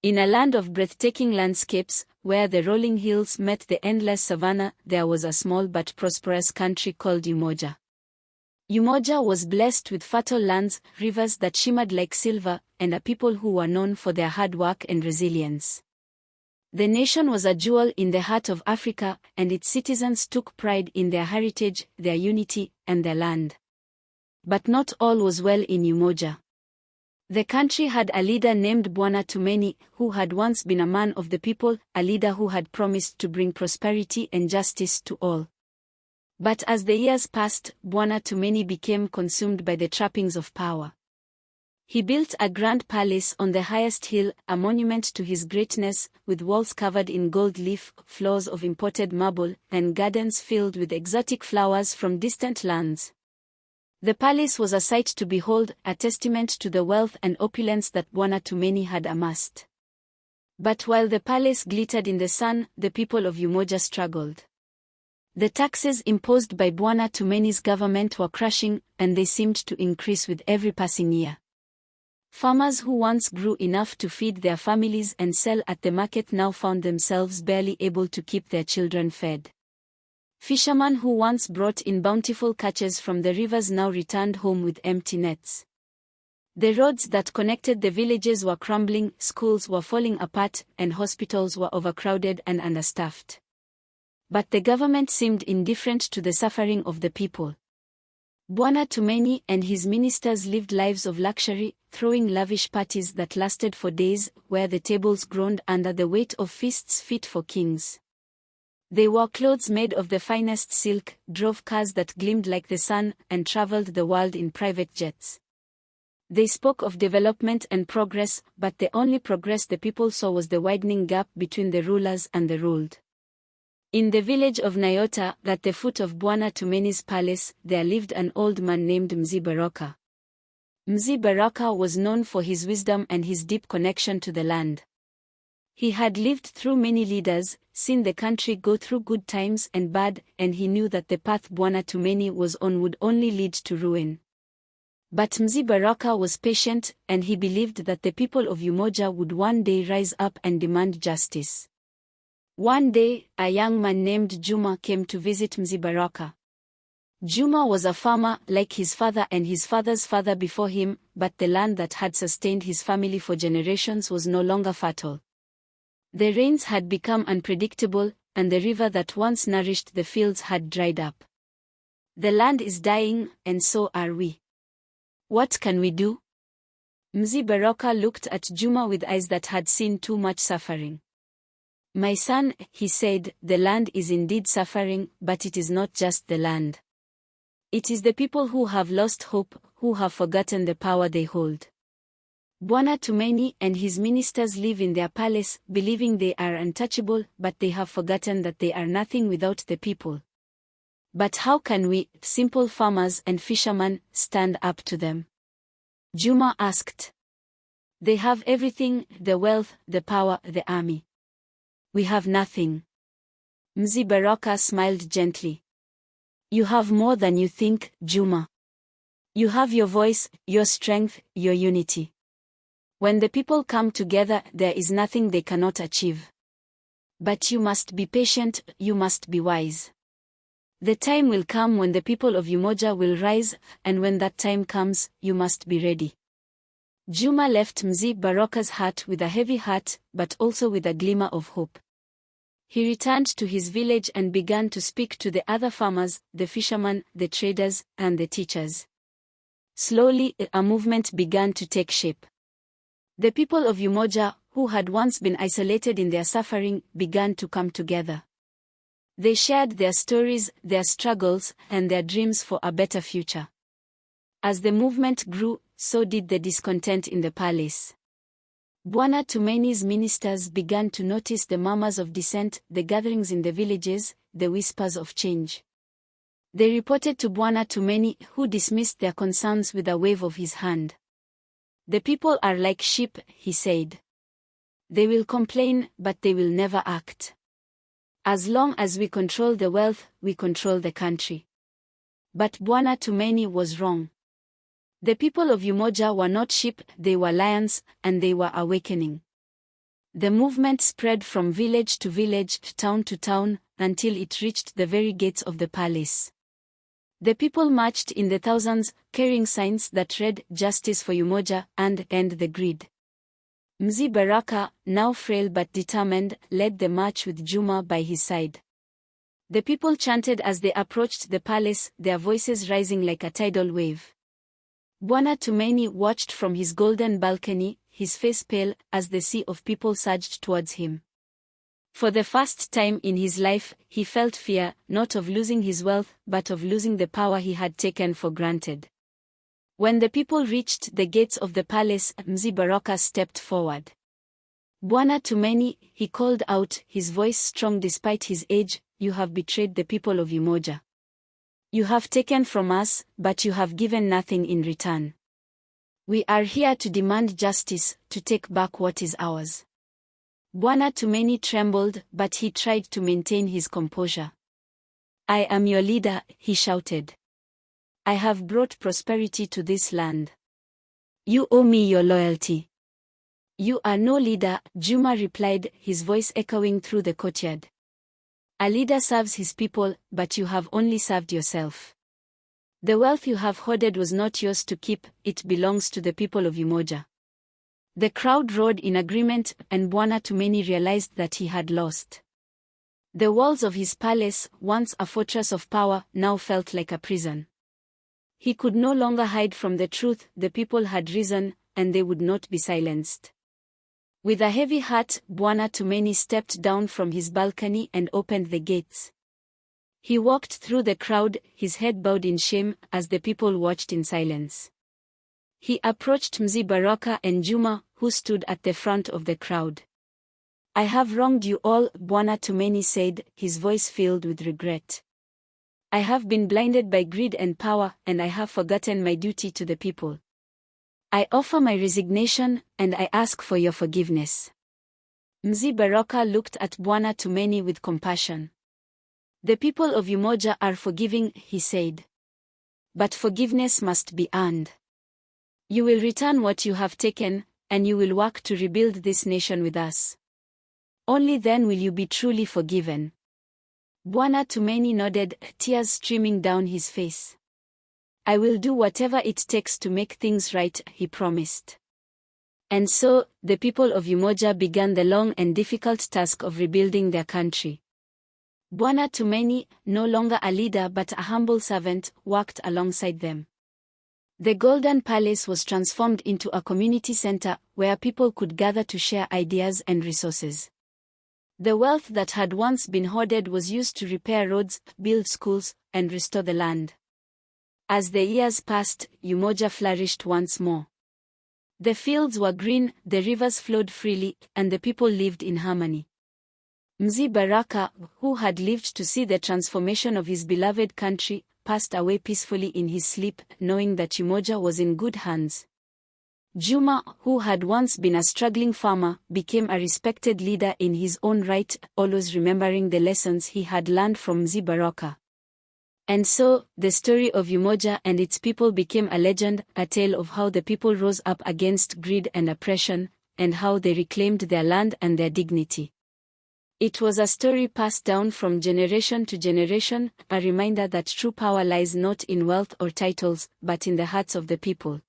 In a land of breathtaking landscapes, where the rolling hills met the endless savanna, there was a small but prosperous country called Umoja. Umoja was blessed with fertile lands, rivers that shimmered like silver, and a people who were known for their hard work and resilience. The nation was a jewel in the heart of Africa, and its citizens took pride in their heritage, their unity, and their land. But not all was well in Umoja. The country had a leader named Bwana Tumaini, who had once been a man of the people, a leader who had promised to bring prosperity and justice to all. But as the years passed, Bwana Tumaini became consumed by the trappings of power. He built a grand palace on the highest hill, a monument to his greatness, with walls covered in gold leaf, floors of imported marble, and gardens filled with exotic flowers from distant lands. The palace was a sight to behold, a testament to the wealth and opulence that Bwana Tumaini had amassed. But while the palace glittered in the sun, the people of Umoja struggled. The taxes imposed by Bwana Tumaini's government were crushing, and they seemed to increase with every passing year. Farmers who once grew enough to feed their families and sell at the market now found themselves barely able to keep their children fed. Fishermen who once brought in bountiful catches from the rivers now returned home with empty nets. The roads that connected the villages were crumbling, schools were falling apart, and hospitals were overcrowded and understaffed. But the government seemed indifferent to the suffering of the people. Bwana Tumaini and his ministers lived lives of luxury, throwing lavish parties that lasted for days, where the tables groaned under the weight of feasts fit for kings. They wore clothes made of the finest silk, drove cars that gleamed like the sun, and traveled the world in private jets. They spoke of development and progress, but the only progress the people saw was the widening gap between the rulers and the ruled. In the village of Nyota, at the foot of Bwana Tumaini's palace, there lived an old man named Mzee Baraka. Mzee Baraka was known for his wisdom and his deep connection to the land. He had lived through many leaders, seen the country go through good times and bad, and he knew that the path Bwana Tumaini was on would only lead to ruin. But Mzee Baraka was patient, and he believed that the people of Umoja would one day rise up and demand justice. One day, a young man named Juma came to visit Mzee Baraka. Juma was a farmer, like his father and his father's father before him, but the land that had sustained his family for generations was no longer fertile. The rains had become unpredictable, and the river that once nourished the fields had dried up. The land is dying, and so are we. What can we do? Mzee Baraka looked at Juma with eyes that had seen too much suffering. My son, he said, the land is indeed suffering, but it is not just the land. It is the people who have lost hope, who have forgotten the power they hold. Bwana Tumaini and his ministers live in their palace, believing they are untouchable, but they have forgotten that they are nothing without the people. But how can we, simple farmers and fishermen, stand up to them? Juma asked. They have everything, the wealth, the power, the army. We have nothing. Mzee Baraka smiled gently. You have more than you think, Juma. You have your voice, your strength, your unity. When the people come together, there is nothing they cannot achieve. But you must be patient, you must be wise. The time will come when the people of Umoja will rise, and when that time comes, you must be ready. Juma left Mzee Baraka's hut with a heavy heart, but also with a glimmer of hope. He returned to his village and began to speak to the other farmers, the fishermen, the traders, and the teachers. Slowly, a movement began to take shape. The people of Umoja, who had once been isolated in their suffering, began to come together. They shared their stories, their struggles, and their dreams for a better future. As the movement grew, so did the discontent in the palace. Bwana Tumaini's ministers began to notice the murmurs of dissent, the gatherings in the villages, the whispers of change. They reported to Bwana Tumaini, who dismissed their concerns with a wave of his hand. The people are like sheep, he said. They will complain, but they will never act. As long as we control the wealth, we control the country. But Bwana Tumaini was wrong. The people of Umoja were not sheep, they were lions, and they were awakening. The movement spread from village to village, town to town, until it reached the very gates of the palace. The people marched in the thousands, carrying signs that read, "Justice for Umoja," and "End the Greed." Mzee Baraka, now frail but determined, led the march with Juma by his side. The people chanted as they approached the palace, their voices rising like a tidal wave. Bwana Tumaini watched from his golden balcony, his face pale, as the sea of people surged towards him. For the first time in his life, he felt fear, not of losing his wealth, but of losing the power he had taken for granted. When the people reached the gates of the palace, Mzee Baraka stepped forward. "Bwana Tumaini," he called out, his voice strong despite his age, "you have betrayed the people of Umoja. You have taken from us, but you have given nothing in return. We are here to demand justice, to take back what is ours." Bwana Tumaini trembled, but he tried to maintain his composure. "I am your leader," he shouted. "I have brought prosperity to this land. You owe me your loyalty." "You are no leader," Juma replied, his voice echoing through the courtyard. "A leader serves his people, but you have only served yourself. The wealth you have hoarded was not yours to keep, it belongs to the people of Umoja." The crowd roared in agreement, and Bwana Tumaini realized that he had lost. The walls of his palace, once a fortress of power, now felt like a prison. He could no longer hide from the truth. The people had risen, and they would not be silenced. With a heavy heart, Bwana Tumaini stepped down from his balcony and opened the gates. He walked through the crowd, his head bowed in shame, as the people watched in silence. He approached Mzee Baraka and Juma, who stood at the front of the crowd. "I have wronged you all," Bwana Tumaini said, his voice filled with regret. "I have been blinded by greed and power, and I have forgotten my duty to the people. I offer my resignation, and I ask for your forgiveness." Mzee Baraka looked at Bwana Tumaini with compassion. "The people of Umoja are forgiving," he said. "But forgiveness must be earned. You will return what you have taken, and you will work to rebuild this nation with us. Only then will you be truly forgiven." Bwana Tumaini nodded, tears streaming down his face. "I will do whatever it takes to make things right," he promised. And so, the people of Umoja began the long and difficult task of rebuilding their country. Bwana Tumaini, no longer a leader but a humble servant, worked alongside them. The Golden Palace was transformed into a community center, where people could gather to share ideas and resources. The wealth that had once been hoarded was used to repair roads, build schools, and restore the land. As the years passed, Umoja flourished once more. The fields were green, the rivers flowed freely, and the people lived in harmony. Mzee Baraka, who had lived to see the transformation of his beloved country, passed away peacefully in his sleep, knowing that Umoja was in good hands. Juma, who had once been a struggling farmer, became a respected leader in his own right, always remembering the lessons he had learned from Mzee Baraka. And so, the story of Umoja and its people became a legend, a tale of how the people rose up against greed and oppression, and how they reclaimed their land and their dignity. It was a story passed down from generation to generation, a reminder that true power lies not in wealth or titles, but in the hearts of the people.